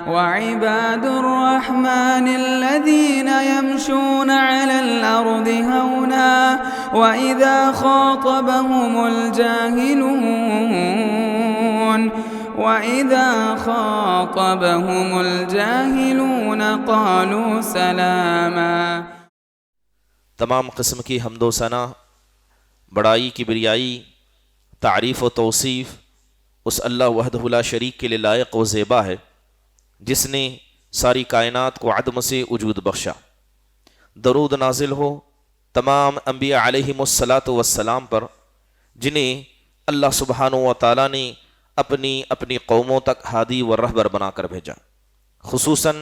وعباد الرحمن الذين يمشون على الأرض هونا وإذا خاطبهم الجاهلون قالوا سلاما۔ تمام قسم کی حمد و ثنا، بڑائی کبریائی، تعریف و توصیف اس اللہ وحدہ لا شریک کے لیے لائق و زیبا ہے جس نے ساری کائنات کو عدم سے وجود بخشا۔ درود نازل ہو تمام انبیاء علیہم الصلاۃ والسلام پر جنہیں اللہ سبحانہ و تعالیٰ نے اپنی قوموں تک ہادی و رہبر بنا کر بھیجا، خصوصاً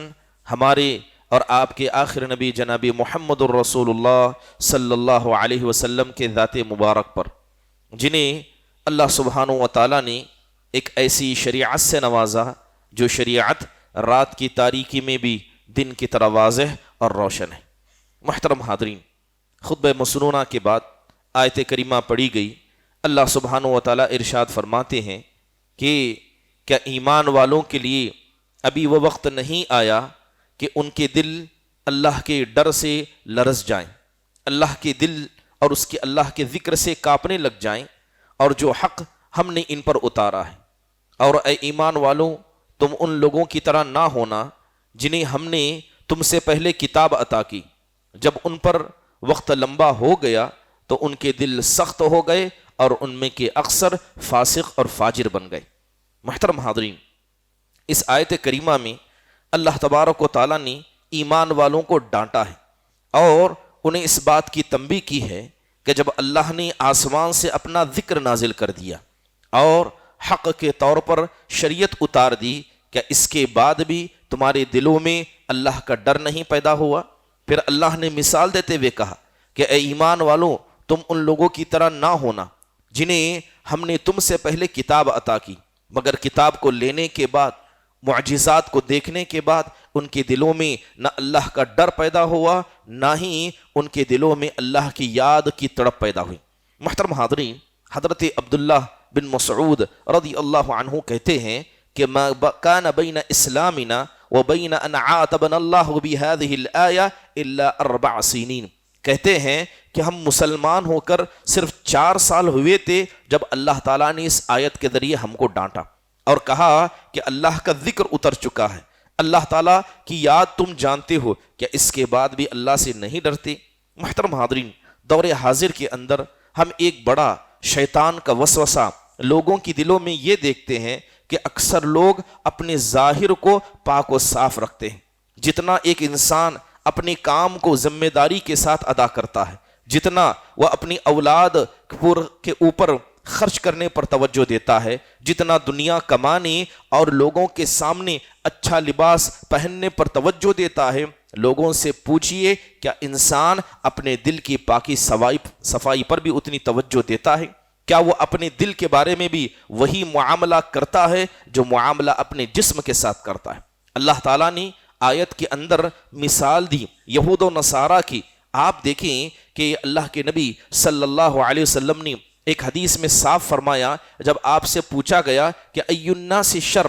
ہمارے اور آپ کے آخر نبی جناب محمد الرسول اللہ صلی اللہ علیہ وسلم کے ذات مبارک پر، جنہیں اللہ سبحانہ و تعالیٰ نے ایک ایسی شریعت سے نوازا جو شریعت رات کی تاریکی میں بھی دن کی طرح واضح اور روشن ہے۔ محترم حاضرین، خطبہ مسنونہ کے بعد آیت کریمہ پڑھی گئی۔ اللہ سبحانہ و تعالیٰ ارشاد فرماتے ہیں کہ کیا ایمان والوں کے لیے ابھی وہ وقت نہیں آیا کہ ان کے دل اللہ کے ڈر سے لرز جائیں، اللہ کے دل اور اس کے اللہ کے ذکر سے کانپنے لگ جائیں، اور جو حق ہم نے ان پر اتارا ہے۔ اور اے ایمان والوں، تم ان لوگوں کی طرح نہ ہونا جنہیں ہم نے تم سے پہلے کتاب عطا کی، جب ان پر وقت لمبا ہو گیا تو ان کے دل سخت ہو گئے اور ان میں کے اکثر فاسق اور فاجر بن گئے۔ محترم حاضرین، اس آیت کریمہ میں اللہ تبارک و تعالیٰ نے ایمان والوں کو ڈانٹا ہے اور انہیں اس بات کی تنبیہ کی ہے کہ جب اللہ نے آسمان سے اپنا ذکر نازل کر دیا اور حق کے طور پر شریعت اتار دی، کیا اس کے بعد بھی تمہارے دلوں میں اللہ کا ڈر نہیں پیدا ہوا؟ پھر اللہ نے مثال دیتے ہوئے کہا کہ اے ایمان والوں، تم ان لوگوں کی طرح نہ ہونا جنہیں ہم نے تم سے پہلے کتاب عطا کی، مگر کتاب کو لینے کے بعد، معجزات کو دیکھنے کے بعد ان کے دلوں میں نہ اللہ کا ڈر پیدا ہوا، نہ ہی ان کے دلوں میں اللہ کی یاد کی تڑپ پیدا ہوئی۔ محترم حاضرین، حضرت عبداللہ بن مسعود رضی اللہ عنہ کہتے ہیں کہ ما کان بین اسلامنا وبین ان عاتبنا اللہ بهذه الآیہ الا 4 سنین، کہتے ہیں کہ ہم مسلمان ہو کر صرف 4 سال ہوئے تھے جب اللہ تعالیٰ نے اس آیت کے ذریعے ہم کو ڈانٹا اور کہا کہ اللہ کا ذکر اتر چکا ہے، اللہ تعالیٰ کی یاد تم جانتے ہو، کیا اس کے بعد بھی اللہ سے نہیں ڈرتے؟ محترم حاضرین، دور حاضر کے اندر ہم ایک بڑا شیطان کا وسوسہ لوگوں کی دلوں میں یہ دیکھتے ہیں کہ اکثر لوگ اپنے ظاہر کو پاک و صاف رکھتے ہیں۔ جتنا ایک انسان اپنے کام کو ذمہ داری کے ساتھ ادا کرتا ہے، جتنا وہ اپنی اولاد کے اوپر خرچ کرنے پر توجہ دیتا ہے، جتنا دنیا کمانے اور لوگوں کے سامنے اچھا لباس پہننے پر توجہ دیتا ہے، لوگوں سے پوچھئے کیا انسان اپنے دل کی پاکی صفائی پر بھی اتنی توجہ دیتا ہے؟ کیا وہ اپنے دل کے بارے میں بھی وہی معاملہ کرتا ہے جو معاملہ اپنے جسم کے ساتھ کرتا ہے؟ اللہ تعالیٰ نے آیت کے اندر مثال دی یہود و نصارہ کی۔ آپ دیکھیں کہ اللہ کے نبی صلی اللہ علیہ وسلم نے ایک حدیث میں صاف فرمایا، جب آپ سے پوچھا گیا کہ ای الناس شر،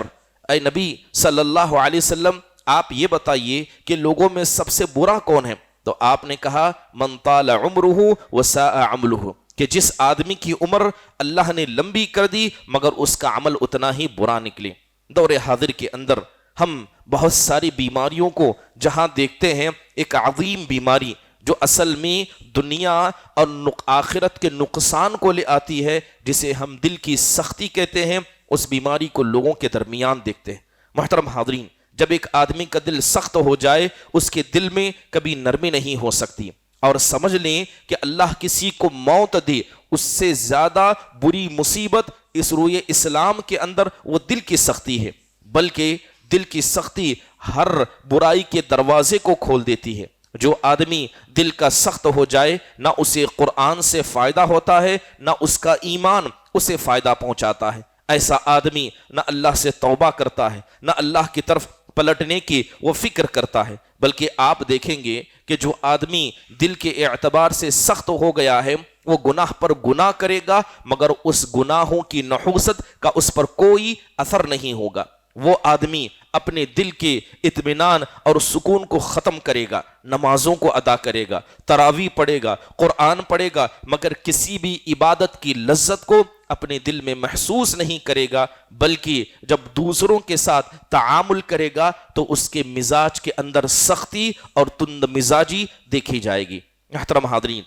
اے نبی صلی اللہ علیہ وسلم آپ یہ بتائیے کہ لوگوں میں سب سے برا کون ہے؟ تو آپ نے کہا من طال عمرہ وساء عملہ، کہ جس آدمی کی عمر اللہ نے لمبی کر دی مگر اس کا عمل اتنا ہی برا نکلے۔ دور حاضر کے اندر ہم بہت ساری بیماریوں کو جہاں دیکھتے ہیں، ایک عظیم بیماری جو اصل میں دنیا اور آخرت کے نقصان کو لے آتی ہے، جسے ہم دل کی سختی کہتے ہیں، اس بیماری کو لوگوں کے درمیان دیکھتے ہیں۔ محترم حاضرین، جب ایک آدمی کا دل سخت ہو جائے اس کے دل میں کبھی نرمی نہیں ہو سکتی، اور سمجھ لیں کہ اللہ کسی کو موت دے اس سے زیادہ بری مصیبت اس روئے اسلام کے اندر وہ دل کی سختی ہے، بلکہ دل کی سختی ہر برائی کے دروازے کو کھول دیتی ہے۔ جو آدمی دل کا سخت ہو جائے، نہ اسے قرآن سے فائدہ ہوتا ہے، نہ اس کا ایمان اسے فائدہ پہنچاتا ہے۔ ایسا آدمی نہ اللہ سے توبہ کرتا ہے، نہ اللہ کی طرف پلٹنے کی وہ فکر کرتا ہے، بلکہ آپ دیکھیں گے کہ جو آدمی دل کے اعتبار سے سخت ہو گیا ہے وہ گناہ پر گناہ کرے گا، مگر اس گناہوں کی نحوست کا اس پر کوئی اثر نہیں ہوگا۔ وہ آدمی اپنے دل کے اطمینان اور سکون کو ختم کرے گا، نمازوں کو ادا کرے گا، تراویح پڑھے گا، قرآن پڑھے گا، مگر کسی بھی عبادت کی لذت کو اپنے دل میں محسوس نہیں کرے گا، بلکہ جب دوسروں کے ساتھ تعامل کرے گا تو اس کے مزاج کے اندر سختی اور تند مزاجی دیکھی جائے گی۔ محترم حاضرین،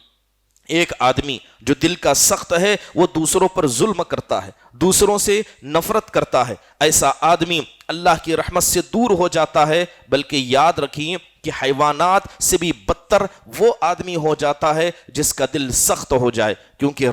ایک آدمی جو دل کا سخت ہے وہ دوسروں پر ظلم کرتا ہے، دوسروں سے نفرت کرتا ہے، ایسا آدمی اللہ کی رحمت سے دور ہو جاتا ہے، بلکہ یاد رکھیں کہ حیوانات سے بھی بدتر وہ آدمی ہو جاتا ہے جس کا دل سخت ہو جائے، کیونکہ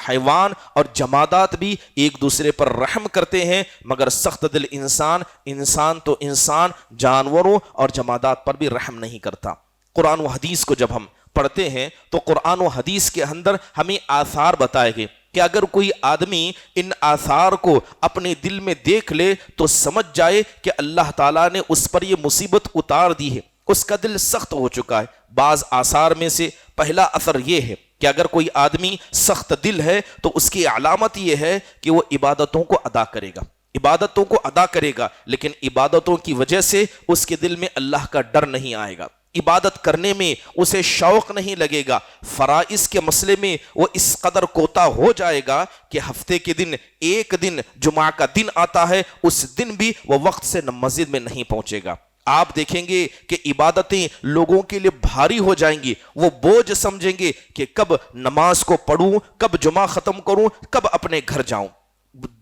حیوان اور جمادات بھی ایک دوسرے پر رحم کرتے ہیں، مگر سخت دل انسان تو انسان جانوروں اور جمادات پر بھی رحم نہیں کرتا۔ قرآن و حدیث کو جب ہم پڑھتے ہیں تو قرآن و حدیث کے اندر ہمیں آثار بتائے گئے کہ اگر کوئی آدمی ان آثار کو اپنے دل میں دیکھ لے تو سمجھ جائے کہ اللہ تعالیٰ نے اس پر یہ مصیبت اتار دی ہے، اس کا دل سخت ہو چکا ہے۔ بعض آثار میں سے پہلا اثر یہ ہے کہ اگر کوئی آدمی سخت دل ہے تو اس کی علامت یہ ہے کہ وہ عبادتوں کو ادا کرے گا، لیکن عبادتوں کی وجہ سے اس کے دل میں اللہ کا ڈر نہیں آئے گا، عبادت کرنے میں اسے شوق نہیں لگے گا، فرائض کے مسئلے میں وہ اس قدر کوتا ہو جائے گا کہ ہفتے کے دن ایک دن جمعہ کا دن آتا ہے، اس دن بھی وہ وقت سے مسجد میں نہیں پہنچے گا۔ آپ دیکھیں گے کہ عبادتیں لوگوں کے لیے بھاری ہو جائیں گی، وہ بوجھ سمجھیں گے کہ کب نماز کو پڑھوں، کب جمعہ ختم کروں، کب اپنے گھر جاؤں۔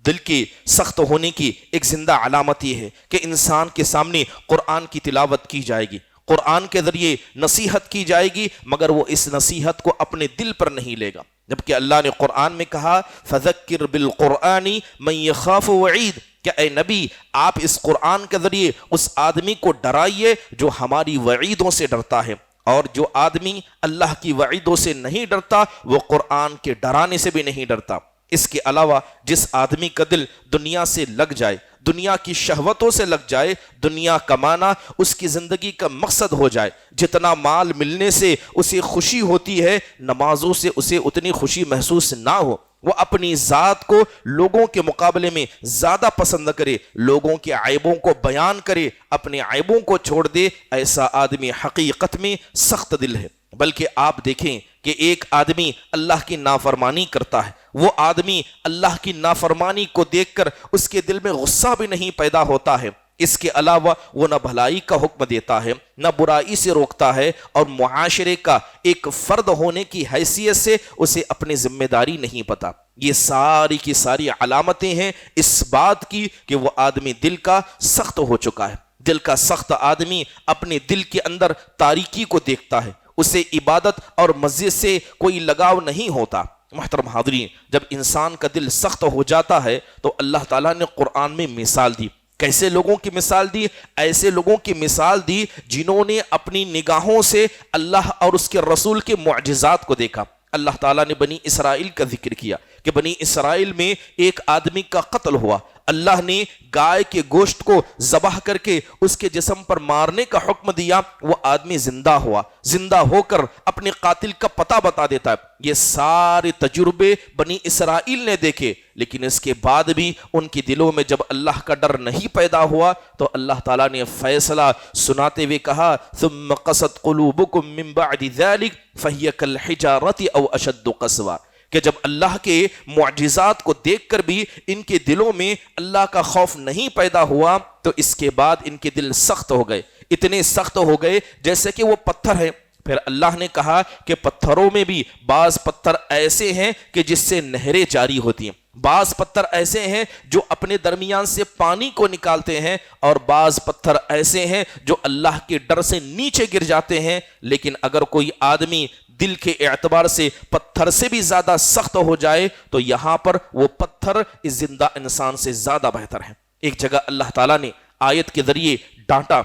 دل کے سخت ہونے کی ایک زندہ علامت یہ ہے کہ انسان کے سامنے قرآن کی تلاوت کی جائے گی، قرآن کے ذریعے نصیحت کی جائے گی، مگر وہ اس نصیحت کو اپنے دل پر نہیں لے گا، جبکہ اللہ نے قرآن میں کہا فذکر بالقرآن من یخاف وعید، کہ اے نبی آپ اس قرآن کے ذریعے اس آدمی کو ڈرائیے جو ہماری وعیدوں سے ڈرتا ہے، اور جو آدمی اللہ کی وعیدوں سے نہیں ڈرتا وہ قرآن کے ڈرانے سے بھی نہیں ڈرتا۔ اس کے علاوہ جس آدمی کا دل دنیا سے لگ جائے، دنیا کی شہوتوں سے لگ جائے، دنیا کمانا اس کی زندگی کا مقصد ہو جائے، جتنا مال ملنے سے اسے خوشی ہوتی ہے نمازوں سے اسے اتنی خوشی محسوس نہ ہو، وہ اپنی ذات کو لوگوں کے مقابلے میں زیادہ پسند کرے، لوگوں کے عیبوں کو بیان کرے، اپنے عیبوں کو چھوڑ دے، ایسا آدمی حقیقت میں سخت دل ہے۔ بلکہ آپ دیکھیں کہ ایک آدمی اللہ کی نافرمانی کرتا ہے، وہ آدمی اللہ کی نافرمانی کو دیکھ کر اس کے دل میں غصہ بھی نہیں پیدا ہوتا ہے، اس کے علاوہ وہ نہ بھلائی کا حکم دیتا ہے نہ برائی سے روکتا ہے، اور معاشرے کا ایک فرد ہونے کی حیثیت سے اسے اپنی ذمہ داری نہیں پتا۔ یہ ساری کی ساری علامتیں ہیں اس بات کی کہ وہ آدمی دل کا سخت ہو چکا ہے۔ دل کا سخت آدمی اپنے دل کے اندر تاریکی کو دیکھتا ہے، اسے عبادت اور مسجد سے کوئی لگاؤ نہیں ہوتا۔ محترم حاضرین، جب انسان کا دل سخت ہو جاتا ہے تو اللہ تعالیٰ نے قرآن میں مثال دی۔ کیسے لوگوں کی مثال دی؟ ایسے لوگوں کی مثال دی جنہوں نے اپنی نگاہوں سے اللہ اور اس کے رسول کے معجزات کو دیکھا۔ اللہ تعالیٰ نے بنی اسرائیل کا ذکر کیا کہ بنی اسرائیل میں ایک آدمی کا قتل ہوا، اللہ نے گائے کے گوشت کو ذبح کر کے اس کے جسم پر مارنے کا حکم دیا، وہ آدمی زندہ ہوا، زندہ ہو کر اپنے قاتل کا پتہ بتا دیتا ہے۔ یہ سارے تجربے بنی اسرائیل نے دیکھے، لیکن اس کے بعد بھی ان کے دلوں میں جب اللہ کا ڈر نہیں پیدا ہوا تو اللہ تعالیٰ نے فیصلہ سناتے ہوئے کہا ثم قست قلوبکم من بعد ذلک فہی کالحجارۃ او اشد قسوہ، کہ جب اللہ کے معجزات کو دیکھ کر بھی ان کے دلوں میں اللہ کا خوف نہیں پیدا ہوا تو اس کے بعد ان کے دل سخت ہو گئے، اتنے سخت ہو گئے جیسے کہ وہ پتھر ہیں۔ پھر اللہ نے کہا کہ پتھروں میں بھی بعض پتھر ایسے ہیں کہ جس سے نہریں جاری ہوتی ہیں، بعض پتھر ایسے ہیں جو اپنے درمیان سے پانی کو نکالتے ہیں، اور بعض پتھر ایسے ہیں جو اللہ کے ڈر سے نیچے گر جاتے ہیں۔ لیکن اگر کوئی آدمی دل کے اعتبار سے پتھر سے بھی زیادہ سخت ہو جائے تو یہاں پر وہ پتھر اس زندہ انسان سے زیادہ بہتر ہے۔ ایک جگہ اللہ تعالیٰ نے آیت کے ذریعے ڈانٹا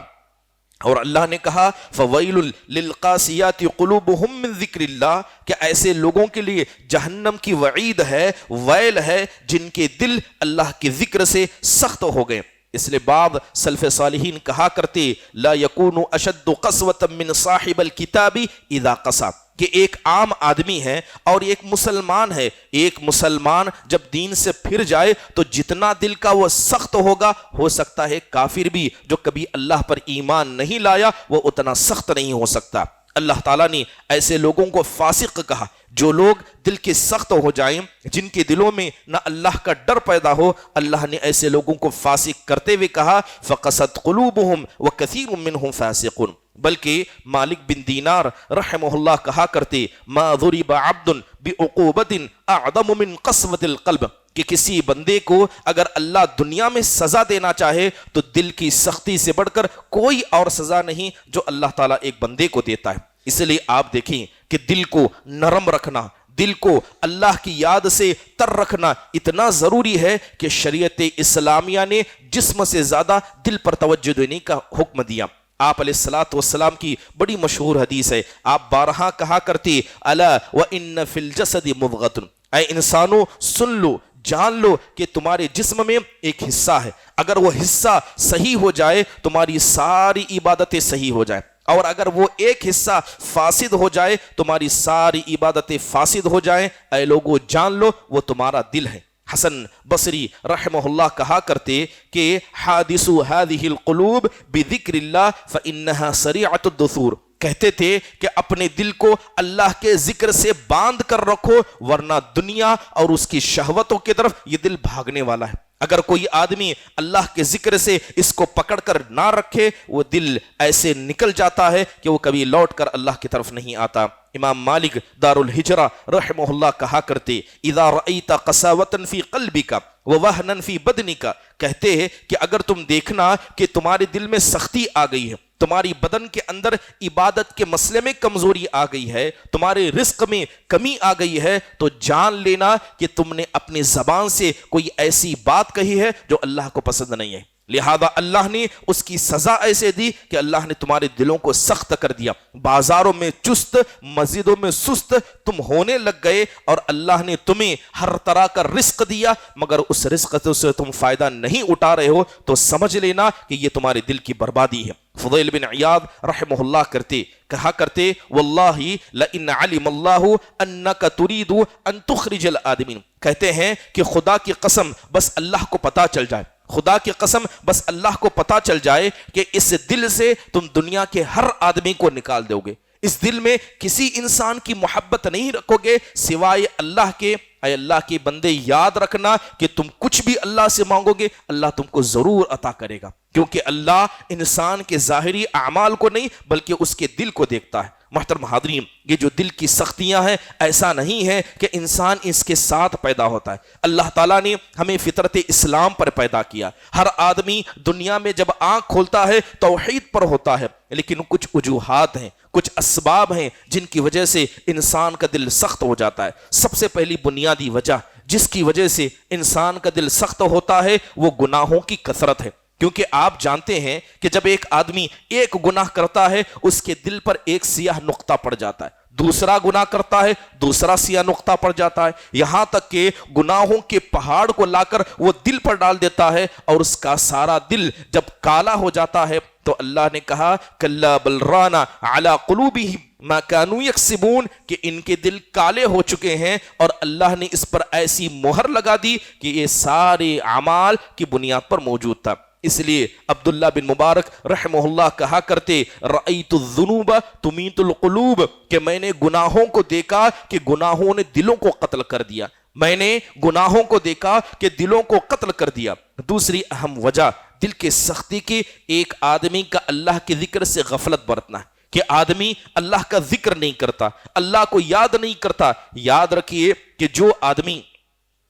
اور اللہ نے کہا فویل للقاسیات قلوبہم من ذکر اللہ، کہ ایسے لوگوں کے لیے جہنم کی وعید ہے، ویل ہے جن کے دل اللہ کے ذکر سے سخت ہو گئے۔ اس لیے بعض سلف صالحین کہا کرتے لا یکون اشد قسوۃ من صاحب الکتاب اذا قسا، کہ ایک عام آدمی ہے اور ایک مسلمان ہے. ایک مسلمان جب دین سے پھر جائے تو جتنا دل کا وہ سخت ہوگا، ہو سکتا ہے کافر بھی جو کبھی اللہ پر ایمان نہیں لایا وہ اتنا سخت نہیں ہو سکتا. اللہ تعالیٰ نے ایسے لوگوں کو فاسق کہا جو لوگ دل کے سخت ہو جائیں، جن کے دلوں میں نہ اللہ کا ڈر پیدا ہو. اللہ نے ایسے لوگوں کو فاسق کرتے ہوئے کہا فَقَسَتْ قُلُوبُهُمْ وَكَثِيرٌ مِّنْهُمْ فَاسِقُونَ. بلکہ مالک بن دینار رحمہ اللہ کہا کرتے ما ضرب عبد بعقوبۃ اعظم من قسوۃ القلب، کہ کسی بندے کو اگر اللہ دنیا میں سزا دینا چاہے تو دل کی سختی سے بڑھ کر کوئی اور سزا نہیں جو اللہ تعالیٰ ایک بندے کو دیتا ہے. اس لیے آپ دیکھیں کہ دل کو نرم رکھنا، دل کو اللہ کی یاد سے تر رکھنا اتنا ضروری ہے کہ شریعت اسلامیہ نے جسم سے زیادہ دل پر توجہ دینے کا حکم دیا. آپ علیہ الصلوۃ والسلام کی بڑی مشہور حدیث ہے، آپ بارہا کہا کرتی الا وان فی الجسد مضغۃ، اے انسانوں سن لو، جان لو کہ تمہارے جسم میں ایک حصہ ہے، اگر وہ حصہ صحیح ہو جائے تمہاری ساری عبادتیں صحیح ہو جائیں، اور اگر وہ ایک حصہ فاسد ہو جائے تمہاری ساری عبادتیں فاسد ہو جائیں. اے لوگو جان لو وہ تمہارا دل ہے. حسن بصری رحمہ اللہ کہا کرتے کہ حادثوا هذه القلوب بذکر اللہ فإنها سریعۃ الدثور، کہتے تھے کہ اپنے دل کو اللہ کے ذکر سے باندھ کر رکھو ورنہ دنیا اور اس کی شہوتوں کی طرف یہ دل بھاگنے والا ہے. اگر کوئی آدمی اللہ کے ذکر سے اس کو پکڑ کر نہ رکھے وہ دل ایسے نکل جاتا ہے کہ وہ کبھی لوٹ کر اللہ کی طرف نہیں آتا. امام مالک دار الہجرہ رحمہ اللہ کہا کرتے اذا رأیت قساوۃ فی قلبک ووہنا فی بدنک، کہتے ہیں کہ اگر تم دیکھنا کہ تمہارے دل میں سختی آ گئی ہے، تمہاری بدن کے اندر عبادت کے مسئلے میں کمزوری آ گئی ہے، تمہارے رزق میں کمی آ گئی ہے، تو جان لینا کہ تم نے اپنی زبان سے کوئی ایسی بات کہی ہے جو اللہ کو پسند نہیں ہے. لہذا اللہ نے اس کی سزا ایسے دی کہ اللہ نے تمہارے دلوں کو سخت کر دیا. بازاروں میں چست، مسجدوں میں سست تم ہونے لگ گئے، اور اللہ نے تمہیں ہر طرح کا رزق دیا مگر اس رزق سے تم فائدہ نہیں اٹھا رہے ہو، تو سمجھ لینا کہ یہ تمہارے دل کی بربادی ہے. فضیل بن عیاض رحمہ اللہ کہا کرتے واللہ لئن علم اللہ انک ترید ان تخرج الآدمین، کہتے ہیں کہ خدا کی قسم بس اللہ کو پتا چل جائے، خدا کی قسم بس اللہ کو پتا چل جائے کہ اس دل سے تم دنیا کے ہر آدمی کو نکال دو گے، اس دل میں کسی انسان کی محبت نہیں رکھو گے سوائے اللہ کے. اے اللہ کے بندے یاد رکھنا کہ تم کچھ بھی اللہ سے مانگو گے اللہ تم کو ضرور عطا کرے گا، کیونکہ اللہ انسان کے ظاہری اعمال کو نہیں بلکہ اس کے دل کو دیکھتا ہے. محترم حاضرین، یہ جو دل کی سختیاں ہیں ایسا نہیں ہے کہ انسان اس کے ساتھ پیدا ہوتا ہے. اللہ تعالیٰ نے ہمیں فطرت اسلام پر پیدا کیا. ہر آدمی دنیا میں جب آنکھ کھولتا ہے توحید پر ہوتا ہے، لیکن کچھ وجوہات ہیں، کچھ اسباب ہیں جن کی وجہ سے انسان کا دل سخت ہو جاتا ہے. سب سے پہلی بنیادی وجہ جس کی وجہ سے انسان کا دل سخت ہوتا ہے وہ گناہوں کی کثرت ہے. کیونکہ آپ جانتے ہیں کہ جب ایک آدمی ایک گناہ کرتا ہے اس کے دل پر ایک سیاہ نقطہ پڑ جاتا ہے، دوسرا گناہ کرتا ہے دوسرا سیاہ نقطہ پڑ جاتا ہے، یہاں تک کہ گناہوں کے پہاڑ کو لا کر وہ دل پر ڈال دیتا ہے، اور اس کا سارا دل جب کالا ہو جاتا ہے تو اللہ نے کہا کلا بل رانا علی قلوبہم ما کانوا یکسبون، کہ ان کے دل کالے ہو چکے ہیں اور اللہ نے اس پر ایسی مہر لگا دی کہ یہ سارے اعمال کی بنیاد پر موجود تھا. اس لیے عبداللہ بن مبارک رحمہ اللہ کہا کرتے رأیت الذنوب تمیت القلوب، کہ میں نے گناہوں کو دیکھا کہ گناہوں نے دلوں کو قتل کر دیا، میں نے گناہوں کو دیکھا کہ دلوں کو قتل کر دیا. دوسری اہم وجہ دل کے سختی کی ایک آدمی کا اللہ کے ذکر سے غفلت برتنا ہے، کہ آدمی اللہ کا ذکر نہیں کرتا، اللہ کو یاد نہیں کرتا. یاد رکھیے کہ جو آدمی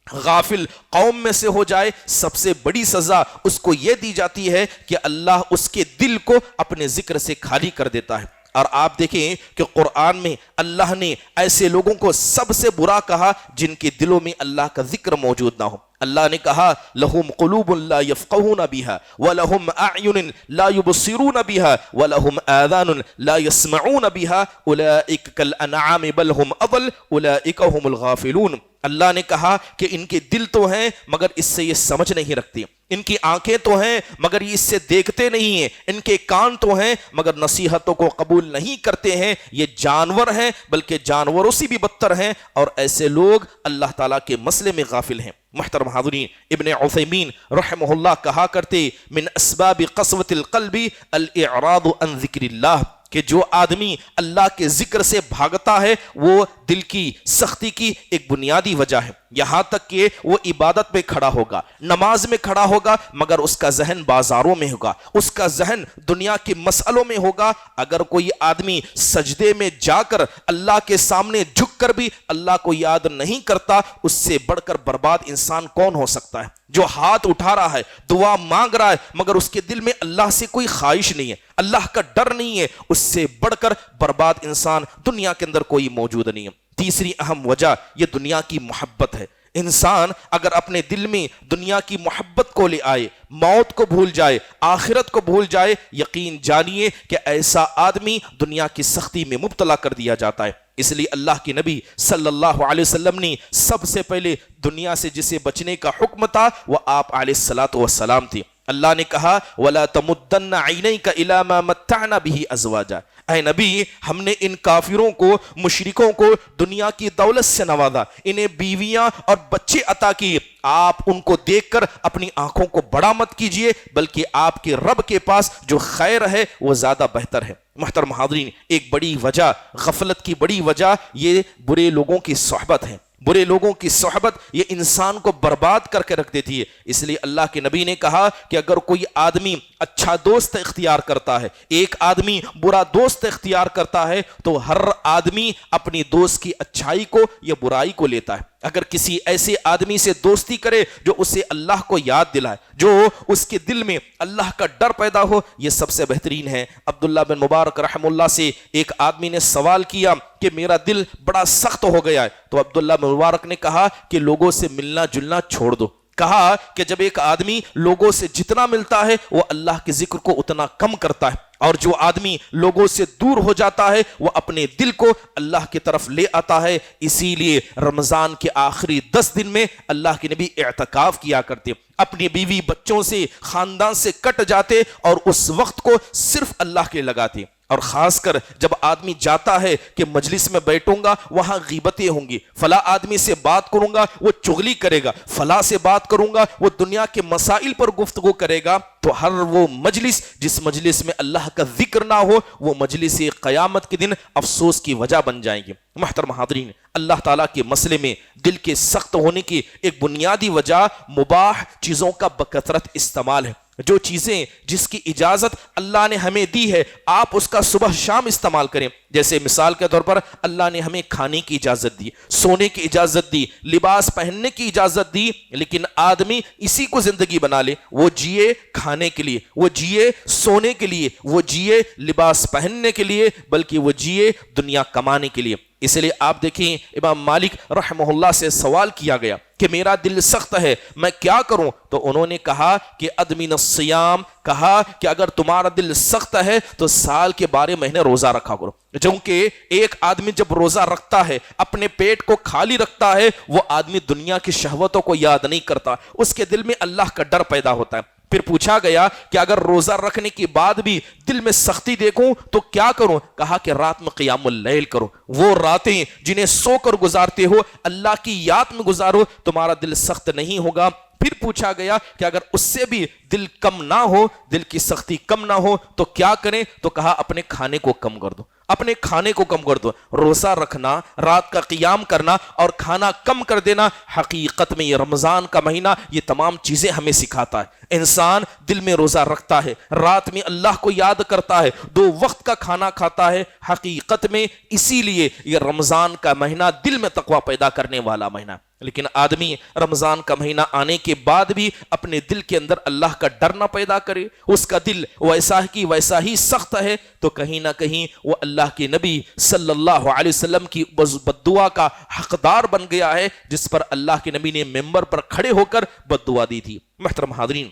غافل قوم میں سے ہو جائے سب سے بڑی سزا اس کو یہ دی جاتی ہے کہ اللہ اس کے دل کو اپنے ذکر سے خالی کر دیتا ہے. اور آپ دیکھیں کہ قرآن میں اللہ نے ایسے لوگوں کو سب سے برا کہا جن کے دلوں میں اللہ کا ذکر موجود نہ ہو. اللہ نے کہا لہم قلوب لا یفقہون بہا ولہم اعین لا یبصرون بہا ولہم آذان لا یسمعون بہا اولئک کالانعام بل ہم اضل اولئک هم الغافلون. اللہ نے کہا کہ ان کے دل تو ہیں مگر اس سے یہ سمجھ نہیں رکھتی، ان کی آنکھیں تو ہیں مگر یہ اس سے دیکھتے نہیں ہیں، ان کے کان تو ہیں مگر نصیحتوں کو قبول نہیں کرتے ہیں، یہ جانور ہیں بلکہ جانوروں سے بھی بدتر ہیں، اور ایسے لوگ اللہ تعالیٰ کے مسئلے میں غافل ہیں۔ محترم حاضرین، ابن عثیمین رحمہ اللہ کہا کرتے من اسباب قسوۃ القلب الاعراض عن ذکر اللہ، کہ جو آدمی اللہ کے ذکر سے بھاگتا ہے وہ دل کی سختی کی ایک بنیادی وجہ ہے، یہاں تک کہ وہ عبادت میں کھڑا ہوگا، نماز میں کھڑا ہوگا مگر اس کا ذہن بازاروں میں ہوگا، اس کا ذہن دنیا کے مسئلوں میں ہوگا۔ اگر کوئی آدمی سجدے میں جا کر اللہ کے سامنے جھک کر بھی اللہ کو یاد نہیں کرتا، اس سے بڑھ کر برباد انسان کون ہو سکتا ہے؟ جو ہاتھ اٹھا رہا ہے، دعا مانگ رہا ہے مگر اس کے دل میں اللہ سے کوئی خواہش نہیں ہے، اللہ کا ڈر نہیں ہے، اس سے بڑھ کر برباد انسان دنیا کے اندر کوئی موجود نہیں ہے۔ تیسری اہم وجہ یہ دنیا کی محبت ہے۔ انسان اگر اپنے دل میں دنیا کی محبت کو لے آئے، موت کو بھول جائے، آخرت کو بھول جائے، یقین جانیے کہ ایسا آدمی دنیا کی سختی میں مبتلا کر دیا جاتا ہے۔ اس لیے اللہ کے نبی صلی اللہ علیہ وسلم نے سب سے پہلے دنیا سے جسے بچنے کا حکم تھا وہ آپ علیہ الصلوۃ والسلام تھی۔ اللہ نے کہا وَلَا تَمُدَّنَّ عَيْنَيْكَ إِلَىٰ مَا مَتَّعْنَا بِهِ أَزْوَاجًا، اے نبی ہم نے ان کافروں کو، مشرکوں کو دنیا کی دولت سے نوازا، انہیں بیویاں اور بچے عطا کیے، آپ ان کو دیکھ کر اپنی آنکھوں کو بڑا مت کیجئے بلکہ آپ کے رب کے پاس جو خیر ہے وہ زیادہ بہتر ہے۔ محترم حاضرین، ایک بڑی وجہ، غفلت کی بڑی وجہ یہ برے لوگوں کی صحبت ہے۔ برے لوگوں کی صحبت یہ انسان کو برباد کر کے رکھ دیتی ہے۔ اس لیے اللہ کے نبی نے کہا کہ اگر کوئی آدمی اچھا دوست اختیار کرتا ہے، ایک آدمی برا دوست اختیار کرتا ہے، تو ہر آدمی اپنی دوست کی اچھائی کو یا برائی کو لیتا ہے۔ اگر کسی ایسے آدمی سے دوستی کرے جو اسے اللہ کو یاد دلائے، جو اس کے دل میں اللہ کا ڈر پیدا ہو، یہ سب سے بہترین ہے۔ عبداللہ بن مبارک رحم اللہ سے ایک آدمی نے سوال کیا کہ میرا دل بڑا سخت ہو گیا ہے، تو عبداللہ بن مبارک نے کہا کہ لوگوں سے ملنا جلنا چھوڑ دو۔ کہا کہ جب ایک آدمی لوگوں سے جتنا ملتا ہے وہ اللہ کے ذکر کو اتنا کم کرتا ہے، اور جو آدمی لوگوں سے دور ہو جاتا ہے وہ اپنے دل کو اللہ کی طرف لے آتا ہے۔ اسی لیے رمضان کے آخری 10 دن میں اللہ کے نبی اعتکاف کیا کرتے، اپنی بیوی بچوں سے خاندان سے کٹ جاتے اور اس وقت کو صرف اللہ کے لگاتے۔ اور خاص کر جب آدمی جاتا ہے کہ مجلس میں بیٹھوں گا وہاں غیبتیں ہوں گی، فلاں آدمی سے بات کروں گا وہ چغلی کرے گا، فلاں سے بات کروں گا وہ دنیا کے مسائل پر گفتگو کرے گا، تو ہر وہ مجلس جس مجلس میں اللہ کا ذکر نہ ہو وہ مجلس قیامت کے دن افسوس کی وجہ بن جائیں گے۔ محترم حاضرین، اللہ تعالیٰ کے مسئلے میں دل کے سخت ہونے کی ایک بنیادی وجہ مباح چیزوں کا بکثرت استعمال ہے۔ جو چیزیں جس کی اجازت اللہ نے ہمیں دی ہے آپ اس کا صبح شام استعمال کریں۔ جیسے مثال کے طور پر اللہ نے ہمیں کھانے کی اجازت دی، سونے کی اجازت دی، لباس پہننے کی اجازت دی، لیکن آدمی اسی کو زندگی بنا لے، وہ جیے کھانے کے لیے، وہ جیے سونے کے لیے، وہ جیے لباس پہننے کے لیے، بلکہ وہ جیے دنیا کمانے کے لیے۔ اس لیے آپ دیکھیں امام مالک رحمہ اللہ سے سوال کیا گیا کہ میرا دل سخت ہے میں کیا کروں، تو انہوں نے کہا کہ ادمن الصیام، کہا کہ اگر تمہارا دل سخت ہے تو سال کے 12 مہینے روزہ رکھا کرو، کیونکہ ایک آدمی جب روزہ رکھتا ہے اپنے پیٹ کو خالی رکھتا ہے وہ آدمی دنیا کی شہوتوں کو یاد نہیں کرتا، اس کے دل میں اللہ کا ڈر پیدا ہوتا ہے۔ پھر پوچھا گیا کہ اگر روزہ رکھنے کے بعد بھی دل میں سختی دیکھوں تو کیا کروں، کہا کہ رات میں قیام اللیل کرو، وہ راتیں جنہیں سو کر گزارتے ہو اللہ کی یاد میں گزارو، تمہارا دل سخت نہیں ہوگا۔ پھر پوچھا گیا کہ اگر اس سے بھی دل کم نہ ہو، دل کی سختی کم نہ ہو تو کیا کریں، تو کہا اپنے کھانے کو کم کر دو، اپنے کھانے کو کم کر دو۔ روزہ رکھنا، رات کا قیام کرنا اور کھانا کم کر دینا، حقیقت میں یہ رمضان کا مہینہ یہ تمام چیزیں ہمیں سکھاتا ہے۔ انسان دل میں روزہ رکھتا ہے، رات میں اللہ کو یاد کرتا ہے، 2 وقت کا کھانا کھاتا ہے، حقیقت میں اسی لیے یہ رمضان کا مہینہ دل میں تقویٰ پیدا کرنے والا مہینہ۔ لیکن آدمی رمضان کا مہینہ آنے کے بعد بھی اپنے دل کے اندر اللہ کا ڈر نہ پیدا کرے، اس کا دل ویسا ہی سخت ہے، تو کہیں نہ کہیں وہ اللہ کے نبی صلی اللہ علیہ وسلم کی بددعا کا حقدار بن گیا ہے، جس پر اللہ کے نبی نے ممبر پر کھڑے ہو کر بددعا دی تھی۔ محترم حاضرین،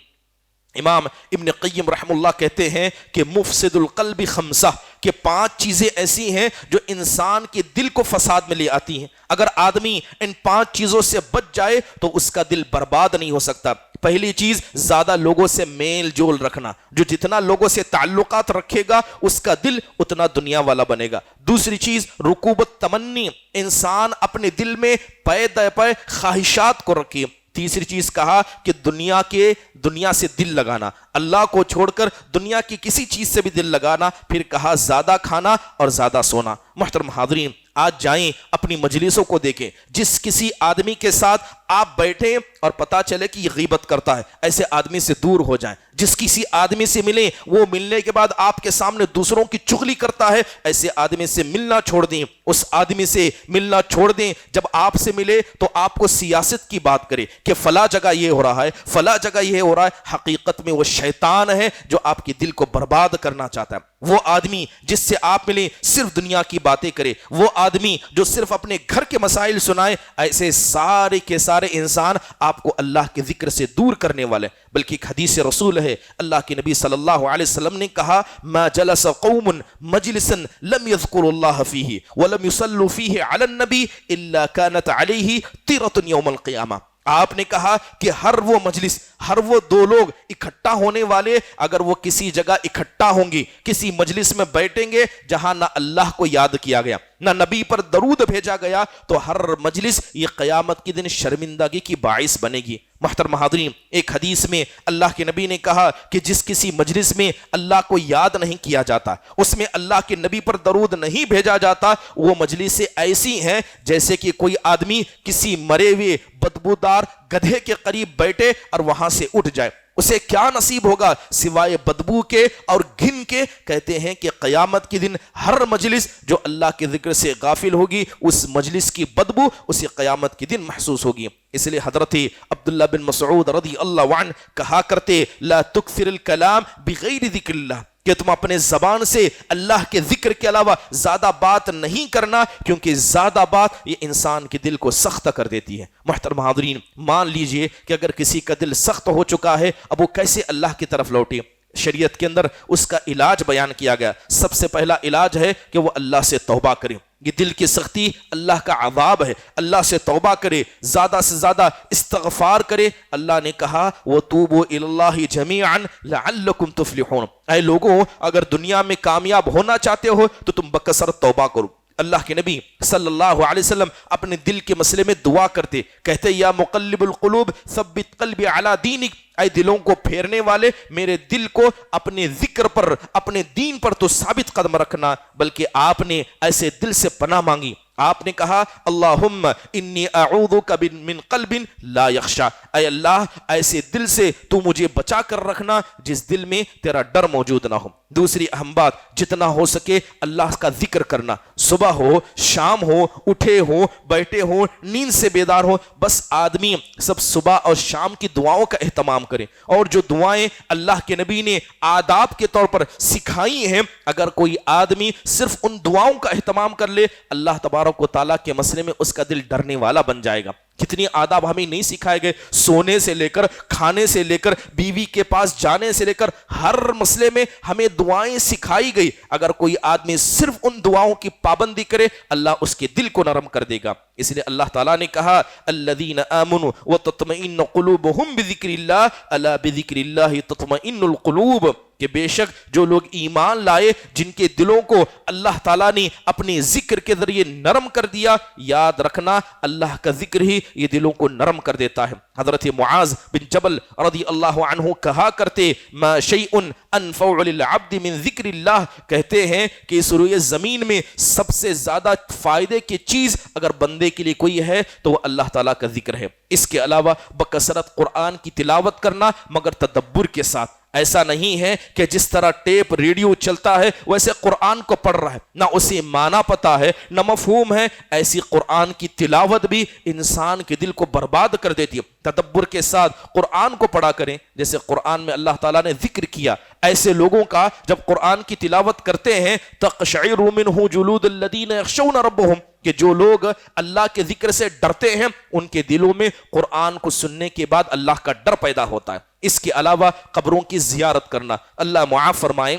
امام ابن قیم رحم اللہ کہتے ہیں کہ مفسد القلب خمسہ، کہ 5 چیزیں ایسی ہیں جو انسان کے دل کو فساد میں لے آتی ہیں. اگر آدمی ان 5 چیزوں سے بچ جائے تو اس کا دل برباد نہیں ہو سکتا. پہلی چیز، زیادہ لوگوں سے میل جول رکھنا. جو جتنا لوگوں سے تعلقات رکھے گا اس کا دل اتنا دنیا والا بنے گا. دوسری چیز، رکوبت تمنی، انسان اپنے دل میں پے در پے خواہشات کو رکھے. تیسری چیز کہا کہ دنیا سے دل لگانا، اللہ کو چھوڑ کر دنیا کی کسی چیز سے بھی دل لگانا. پھر کہا زیادہ کھانا اور زیادہ سونا. محترم حاضرین، آج جائیں اپنی مجلسوں کو دیکھیں، جس کسی آدمی کے ساتھ آپ بیٹھیں اور پتا چلے کہ یہ غیبت کرتا ہے، ایسے آدمی سے دور ہو جائیں. جس کسی آدمی سے ملیں، وہ ملنے کے بعد آپ کے سامنے دوسروں کی چغلی کرتا ہے، ایسے آدمی سے ملنا چھوڑ دیں. اس آدمی سے ملنا چھوڑ دیں جب آپ سے ملے تو آپ کو سیاست کی بات کرے کہ فلاں جگہ یہ ہو رہا ہے، فلاں جگہ یہ ہو رہا ہے. حقیقت میں وہ شیطان ہے جو آپ کے دل کو برباد کرنا چاہتا ہے. وہ آدمی جس سے آپ ملیں صرف دنیا کی باتیں کرے، وہ آدمی جو صرف اپنے گھر کے مسائل سنائے، ایسے سارے کے سارے انسان آپ کو اللہ کے ذکر سے دور کرنے والے. بلکہ ایک حدیث رسول ہے، اللہ کے نبی صلی اللہ علیہ وسلم نے کہا، ما جلس قوم مجلسا لم يذكروا الله فيه ولم يصلوا فيه على النبي الا كانت عليه طيرة يوم القيامة. آپ نے کہا کہ ہر وہ مجلس، ہر وہ 2 لوگ اکٹھا ہونے والے، اگر وہ کسی جگہ اکٹھا ہوں گی، کسی مجلس میں بیٹھیں گے جہاں نہ اللہ کو یاد کیا گیا، نہ نبی پر درود بھیجا گیا، تو ہر مجلس یہ قیامت کے دن شرمندگی کی باعث بنے گی. محترم حاضرین، ایک حدیث میں اللہ کے نبی نے کہا کہ جس کسی مجلس میں اللہ کو یاد نہیں کیا جاتا، اس میں اللہ کے نبی پر درود نہیں بھیجا جاتا، وہ مجلسیں ایسی ہیں جیسے کہ کوئی آدمی کسی مرے ہوئے بدبودار گدھے کے قریب بیٹھے اور وہاں سے اٹھ جائے. اسے کیا نصیب ہوگا سوائے بدبو کے اور گھن کے. کہتے ہیں کہ قیامت کے دن ہر مجلس جو اللہ کے ذکر سے غافل ہوگی، اس مجلس کی بدبو اسے قیامت کے دن محسوس ہوگی. اس لیے حضرت عبداللہ بن مسعود رضی اللہ عنہ کہا کرتے، لا تکثر الکلام بغیر ذکر اللہ، کہ تم اپنے زبان سے اللہ کے ذکر کے علاوہ زیادہ بات نہیں کرنا، کیونکہ زیادہ بات یہ انسان کے دل کو سخت کر دیتی ہے. محترم حاضرین، مان لیجئے کہ اگر کسی کا دل سخت ہو چکا ہے، اب وہ کیسے اللہ کی طرف لوٹے؟ شریعت کے اندر اس کا علاج بیان کیا گیا. سب سے پہلا علاج ہے کہ وہ اللہ سے توبہ کرے. یہ دل کی سختی اللہ کا عذاب ہے. اللہ سے توبہ کرے، زیادہ سے زیادہ استغفار کرے. اللہ نے کہا وَتُوبُوا إِلَى اللَّهِ جَمِيعًا لَعَلَّكُمْ تُفْلِحُونَ. اے لوگوں، اگر دنیا میں کامیاب ہونا چاہتے ہو تو تم بکثرت توبہ کرو. اللہ کے نبی صلی اللہ علیہ وسلم اپنے دل کے مسئلے میں دعا کرتے، کہتے یا مقلب القلوب ثبت قلبی علی دینک، اے دلوں کو پھیرنے والے، میرے دل کو اپنے ذکر پر، اپنے دین پر تو ثابت قدم رکھنا. بلکہ آپ نے ایسے دل سے پناہ مانگی. آپ نے کہا اللہم انی اعوذک من قلب لا یخشا، اے اللہ ایسے دل سے تو مجھے بچا کر رکھنا جس دل میں تیرا ڈر موجود نہ ہو. دوسری اہم بات، جتنا ہو سکے اللہ کا ذکر کرنا. صبح ہو، شام ہو، اٹھے ہو، بیٹھے ہو، نیند سے بیدار ہو، بس آدمی سب صبح اور شام کی دعاؤں کا اہتمام کرے. اور جو دعائیں اللہ کے نبی نے آداب کے طور پر سکھائی ہیں، اگر کوئی آدمی صرف ان دعاؤں کا اہتمام کر لے، اللہ تبارک و تعالیٰ کے مسئلے میں اس کا دل ڈرنے والا بن جائے گا. کتنی آداب ہمیں نہیں سکھائے گئے، سونے سے لے کر، کھانے سے لے کر، بیوی کے پاس جانے سے لے کر، ہر مسئلے میں ہمیں دعائیں سکھائی گئی. اگر کوئی آدمی صرف ان دعاؤں کی پابندی کرے، اللہ اس کے دل کو نرم کر دے گا. اس لیے اللہ تعالیٰ نے کہا الذین آمنوا وتطمئن قلوبهم بذکر اللہ الا بذکر اللہ تطمئن القلوب، کہ بے شک جو لوگ ایمان لائے، جن کے دلوں کو اللہ تعالیٰ نے اپنے ذکر کے ذریعے نرم کر دیا، یاد رکھنا اللہ کا ذکر ہی یہ دلوں کو نرم کر دیتا ہے. حضرت معاذ بن جبل رضی اللہ عنہ کہا کرتے ما شیء انفع للعبد من ذکر اللہ، کہتے ہیں کہ اس روئے زمین میں سب سے زیادہ فائدے کی چیز اگر بندے کے لیے کوئی ہے تو وہ اللہ تعالیٰ کا ذکر ہے. اس کے علاوہ بکثرت قرآن کی تلاوت کرنا، مگر تدبر کے ساتھ. ایسا نہیں ہے کہ جس طرح ٹیپ ریڈیو چلتا ہے ویسے قرآن کو پڑھ رہا ہے، نہ اسے معنی پتا ہے نہ مفہوم ہے. ایسی قرآن کی تلاوت بھی انسان کے دل کو برباد کر دیتی ہے. تدبر کے ساتھ قرآن کو پڑھا کریں. جیسے قرآن میں اللہ تعالیٰ نے ذکر کیا، ایسے لوگوں کا جب قرآن کی تلاوت کرتے ہیں تقشعر منہ جلود الذین یخشون ربهم، کہ جو لوگ اللہ کے ذکر سے ڈرتے ہیں ان کے دلوں میں قرآن کو سننے کے بعد اللہ کا ڈر پیدا ہوتا ہے۔ اس کے علاوہ قبروں کی زیارت کرنا، اللہ معاف فرمائے،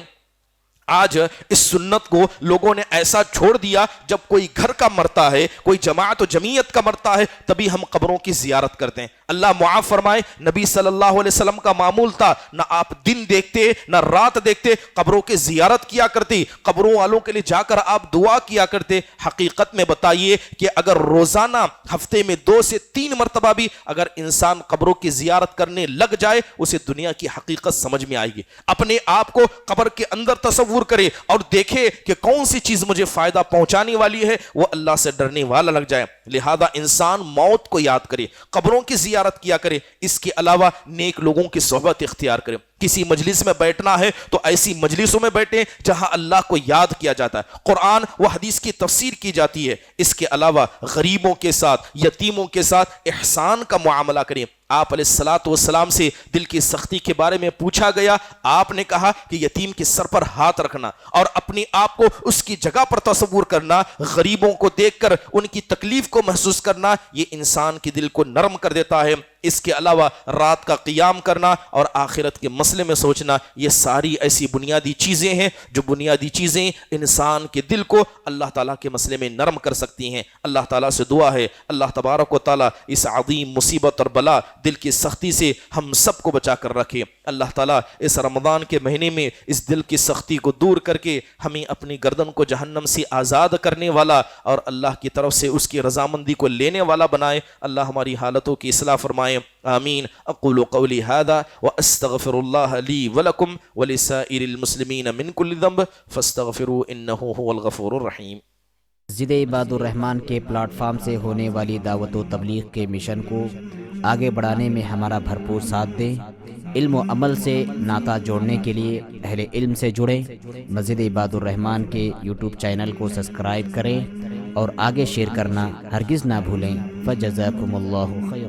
آج اس سنت کو لوگوں نے ایسا چھوڑ دیا، جب کوئی گھر کا مرتا ہے، کوئی جماعت و جمعیت کا مرتا ہے، تبھی ہم قبروں کی زیارت کرتے ہیں۔ اللہ معاف فرمائے، نبی صلی اللہ علیہ وسلم کا معمول تھا، نہ آپ دن دیکھتے نہ رات دیکھتے، قبروں کی زیارت کیا کرتے، قبروں والوں کے لیے جا کر آپ دعا کیا کرتے۔ حقیقت میں بتائیے کہ اگر روزانہ ہفتے میں 2 سے 3 مرتبہ بھی اگر انسان قبروں کی زیارت کرنے لگ جائے، اسے دنیا کی حقیقت سمجھ میں آئے گی۔ اپنے آپ کو قبر کے اندر تصور کرے اور دیکھے کہ کون سی چیز مجھے فائدہ پہنچانے والی ہے، وہ اللہ سے ڈرنے والا لگ جائے۔ لہذا انسان موت کو یاد کرے، قبروں کی زیارت کیا کرے، اس کے علاوہ نیک لوگوں کی صحبت اختیار کرے۔ کسی مجلس میں بیٹھنا ہے تو ایسی مجلسوں میں بیٹھیں جہاں اللہ کو یاد کیا جاتا ہے، قرآن و حدیث کی تفسیر کی جاتی ہے۔ اس کے علاوہ غریبوں کے ساتھ، یتیموں کے ساتھ احسان کا معاملہ کریں۔ آپ علیہ الصلاۃ والسلام سے دل کی سختی کے بارے میں پوچھا گیا، آپ نے کہا کہ یتیم کے سر پر ہاتھ رکھنا اور اپنے آپ کو اس کی جگہ پر تصور کرنا، غریبوں کو دیکھ کر ان کی تکلیف کو محسوس کرنا، یہ انسان کے دل کو نرم کر دیتا ہے۔ اس کے علاوہ رات کا قیام کرنا اور آخرت کے مسئلے میں سوچنا، یہ ساری ایسی بنیادی چیزیں ہیں جو بنیادی چیزیں انسان کے دل کو اللہ تعالیٰ کے مسئلے میں نرم کر سکتی ہیں۔ اللہ تعالیٰ سے دعا ہے اللہ تبارک و تعالیٰ اس عظیم مصیبت اور بلا، دل کی سختی سے ہم سب کو بچا کر رکھے۔ اللہ تعالیٰ اس رمضان کے مہینے میں اس دل کی سختی کو دور کر کے ہمیں اپنی گردن کو جہنم سے آزاد کرنے والا اور اللہ کی طرف سے اس کی رضامندی کو لینے والا بنائے۔ اللہ ہماری حالتوں کی اصلاح فرمائے، آمین۔ اقول قولی هذا واستغفر الله لي ولكم ولسائر المسلمين من كل ذنب فاستغفروه انه هو الغفور الرحیم۔ مسجد عباد الرحمن کے پلیٹ فارم سے ہونے والی دعوت و تبلیغ کے مشن کو آگے بڑھانے میں ہمارا بھرپور ساتھ دیں۔ علم و عمل سے ناطہ جوڑنے کے لیے اہل علم سے جڑیں۔ مسجد عباد الرحمن کے یوٹیوب چینل کو سبسکرائب کریں اور آگے شیئر کرنا ہرگز نہ بھولیں۔ فجزاکم اللہ خیر۔